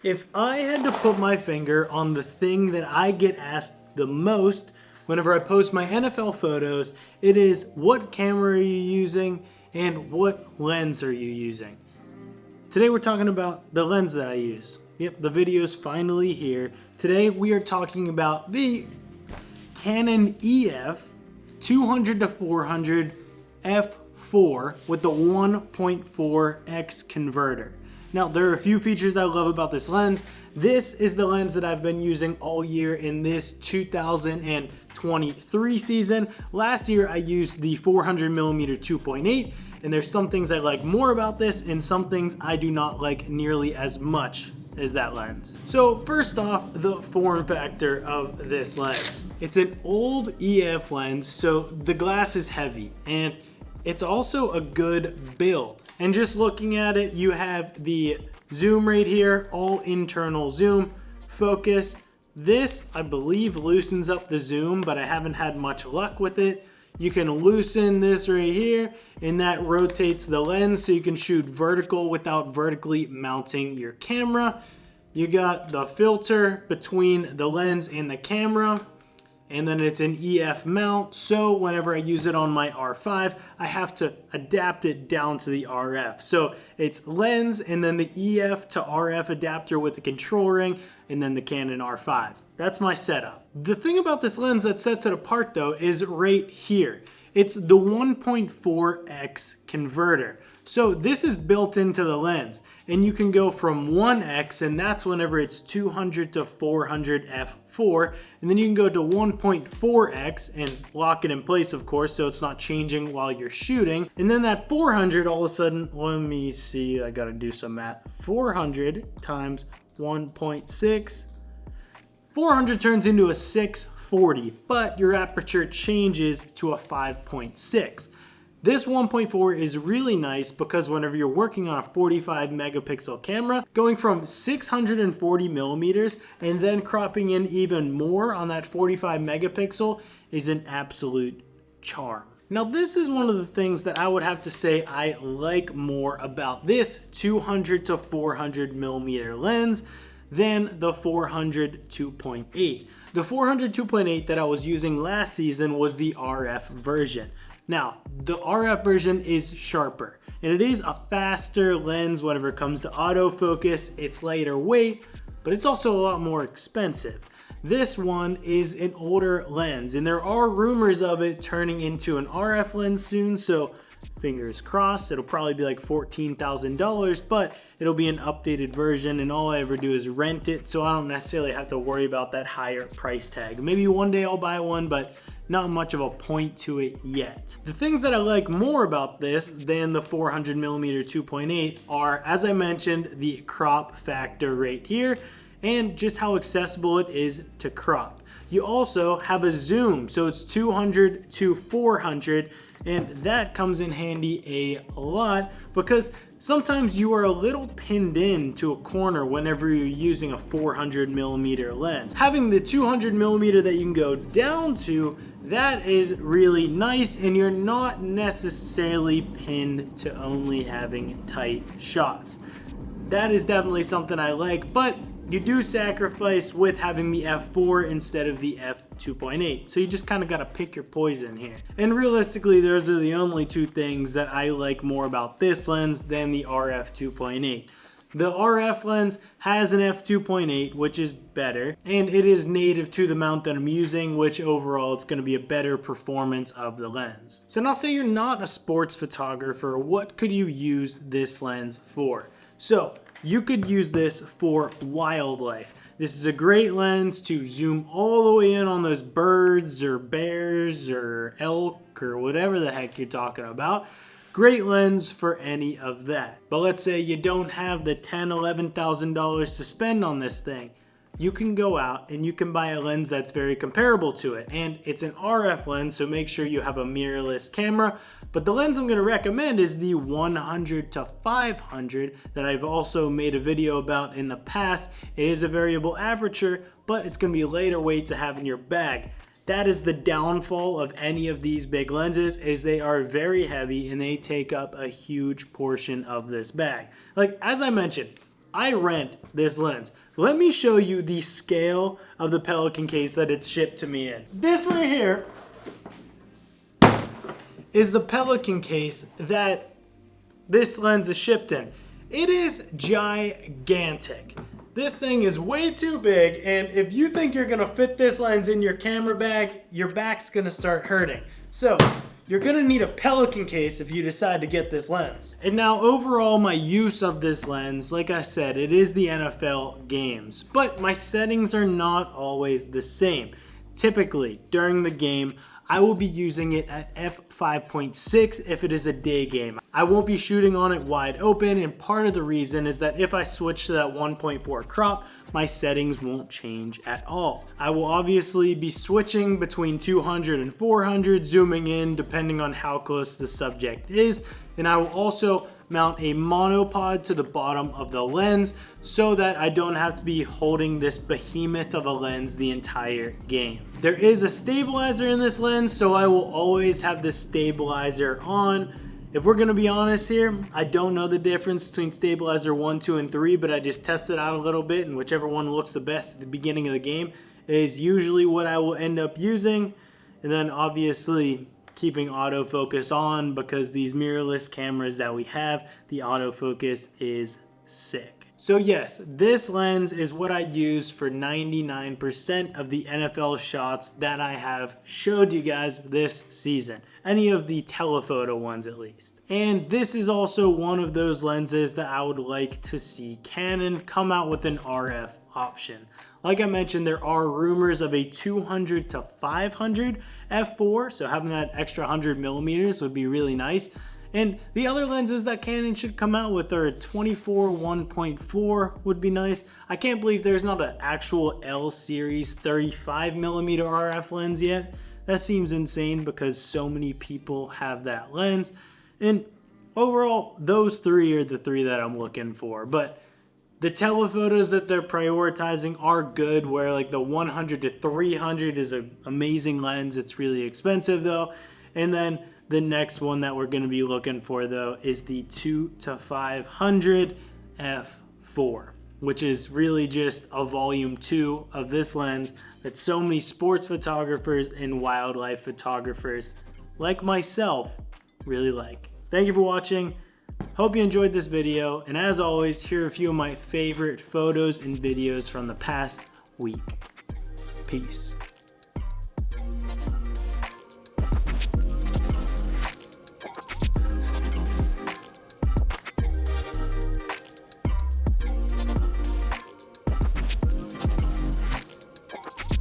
If I had to put my finger on the thing that I get asked the most whenever I post my NFL photos, it is what camera are you using and what lens are you using? Today we're talking about the lens that I use. Yep, the video's finally here. Today we are talking about the Canon EF 200-400 f4 with the 1.4x converter. Now, there are a few features I love about this lens. This is the lens that I've been using all year in this 2023 season. Last year, I used the 400mm 2.8, and there's some things I like more about this and some things I do not like nearly as much as that lens. So first off, the form factor of this lens. It's an old EF lens, so the glass is heavy, and it's also a good build. And just looking at it, you have the zoom right here, all internal zoom, focus. This, I believe, loosens up the zoom, but I haven't had much luck with it. You can loosen this right here, and that rotates the lens so you can shoot vertical without vertically mounting your camera. You got the filter between the lens and the camera, and then it's an EF mount, so whenever I use it on my R5, I have to adapt it down to the RF. So it's lens and then the EF to RF adapter with the control ring, and then the Canon R5. That's my setup. The thing about this lens that sets it apart though is right here. It's the 1.4x converter. So this is built into the lens, and you can go from 1x, and that's whenever it's 200 to 400 f4, and then you can go to 1.4x and lock it in place, of course, so it's not changing while you're shooting. And then that 400, all of a sudden, let me see, I gotta do some math. 400 times 1.6, 400 turns into a 640, but your aperture changes to a 5.6. This 1.4 is really nice because whenever you're working on a 45 megapixel camera, going from 640 millimeters and then cropping in even more on that 45 megapixel is an absolute charm. Now, this is one of the things that I would have to say I like more about this 200 to 400 millimeter lens than the 400 2.8. The 400 2.8 that I was using last season was the RF version. Now, the RF version is sharper, and it is a faster lens whenever it comes to autofocus. It's lighter weight, but it's also a lot more expensive. This one is an older lens, and there are rumors of it turning into an RF lens soon, so fingers crossed. It'll probably be like $14,000, but it'll be an updated version, and all I ever do is rent it, so I don't necessarily have to worry about that higher price tag. Maybe one day I'll buy one, but not much of a point to it yet. The things that I like more about this than the 400mm 2.8 are, as I mentioned, the crop factor right here, and just how accessible it is to crop. You also have a zoom, so it's 200 to 400, and that comes in handy a lot because sometimes you are a little pinned in to a corner whenever you're using a 400mm lens. Having the 200mm that you can go down to, that is really nice, and you're not necessarily pinned to only having tight shots. That is definitely something I like, but you do sacrifice with having the f4 instead of the f2.8. So you just kind of got to pick your poison here. And realistically, those are the only two things that I like more about this lens than the RF 2.8. The RF lens has an f2.8, which is better, and it is native to the mount that I'm using, which overall it's going to be a better performance of the lens. So now say you're not a sports photographer, what could you use this lens for? So you could use this for wildlife. This is a great lens to zoom all the way in on those birds or bears or elk or whatever the heck you're talking about. Great lens for any of that. But let's say you don't have the $10,000, $11,000 to spend on this thing. You can go out and you can buy a lens that's very comparable to it. And it's an RF lens, so make sure you have a mirrorless camera. But the lens I'm gonna recommend is the 100 to 500 that I've also made a video about in the past. It is a variable aperture, but it's gonna be lighter weight to have in your bag. That is the downfall of any of these big lenses, is they are very heavy and they take up a huge portion of this bag. Like, as I mentioned, I rent this lens. Let me show you the scale of the Pelican case that it's shipped to me in. This right here is the Pelican case that this lens is shipped in. It is gigantic. This thing is way too big, and if you think you're gonna fit this lens in your camera bag, your back's gonna start hurting. So, you're gonna need a Pelican case if you decide to get this lens. And now overall, my use of this lens, like I said, it is the NFL games, but my settings are not always the same. Typically, during the game, I will be using it at f5.6 if it is a day game. I won't be shooting on it wide open, and part of the reason is that if I switch to that 1.4 crop, my settings won't change at all. I will obviously be switching between 200 and 400, zooming in depending on how close the subject is, and I will also mount a monopod to the bottom of the lens so that I don't have to be holding this behemoth of a lens the entire game. There is a stabilizer in this lens, so I will always have this stabilizer on. If we're gonna be honest here, I don't know the difference between stabilizer 1, 2, and 3, but I just tested out a little bit, and whichever one looks the best at the beginning of the game is usually what I will end up using. And then obviously keeping autofocus on, because these mirrorless cameras that we have, the autofocus is sick. So yes, this lens is what I use for 99% of the NFL shots that I have showed you guys this season. Any of the telephoto ones at least. And this is also one of those lenses that I would like to see Canon come out with an RF option. Like I mentioned, there are rumors of a 200 to 500 f4, so having that extra 100 millimeters would be really nice. And the other lenses that Canon should come out with are a 24 1.4 would be nice. I can't believe there's not an actual L series 35 millimeter RF lens yet. That seems insane because so many people have that lens. And overall, those three are the three that I'm looking for. But the telephotos that they're prioritizing are good, where like the 100 to 300 is an amazing lens. It's really expensive though. And then the next one that we're gonna be looking for though is the 2 to 500 f4, which is really just a volume 2 of this lens that so many sports photographers and wildlife photographers like myself really like. Thank you for watching. Hope you enjoyed this video, and as always, here are a few of my favorite photos and videos from the past week. Peace.